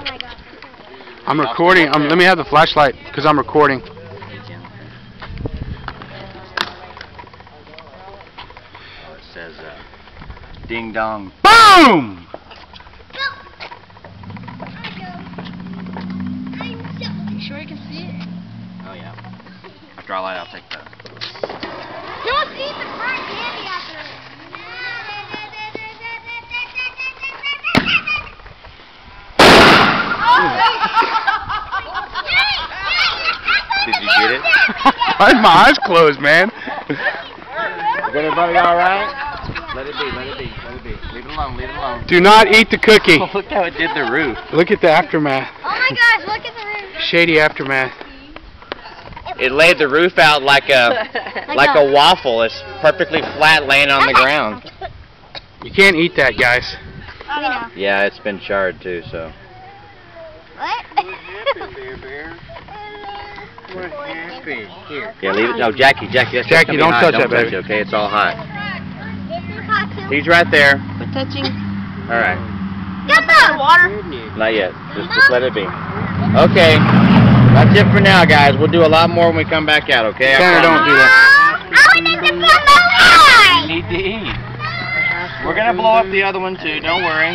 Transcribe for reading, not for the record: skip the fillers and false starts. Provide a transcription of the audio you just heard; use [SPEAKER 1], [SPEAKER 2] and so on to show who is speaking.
[SPEAKER 1] my God.
[SPEAKER 2] I'm recording. Let me have the flashlight because I'm recording.
[SPEAKER 3] It says, ding dong.
[SPEAKER 2] Boom!
[SPEAKER 1] You sure you can see it?
[SPEAKER 3] Oh, yeah. After I light, I'll take that.
[SPEAKER 1] You won't see the front candy after it.
[SPEAKER 3] Did you get it?
[SPEAKER 2] Why is my eyes closed, man?
[SPEAKER 3] Is everybody alright? Let it be, let it be, let it be. Leave it alone, leave it alone.
[SPEAKER 2] Do not eat the cookie.
[SPEAKER 3] Oh, look how it did the roof.
[SPEAKER 2] Look at the aftermath.
[SPEAKER 1] Oh my gosh, look at the roof.
[SPEAKER 2] Shady aftermath.
[SPEAKER 3] It laid the roof out like a a waffle. It's perfectly flat laying on the ground.
[SPEAKER 2] You can't eat that, guys.
[SPEAKER 1] We know.
[SPEAKER 3] Yeah, it's been charred too, so.
[SPEAKER 1] What?
[SPEAKER 3] Yeah, leave it. No, Jackie, that's
[SPEAKER 2] Jackie, don't touch that, baby.
[SPEAKER 3] Okay, it's all hot. He's right there.
[SPEAKER 1] We're touching.
[SPEAKER 3] All right.
[SPEAKER 1] Get the water.
[SPEAKER 3] Not yet. Just let it be. Okay. That's it for now, guys. We'll do a lot more when we come back out, okay?
[SPEAKER 2] Tanner, don't do that.
[SPEAKER 1] I need to put my line.
[SPEAKER 3] Need to eat. We're going to blow up the other one, too. Don't worry.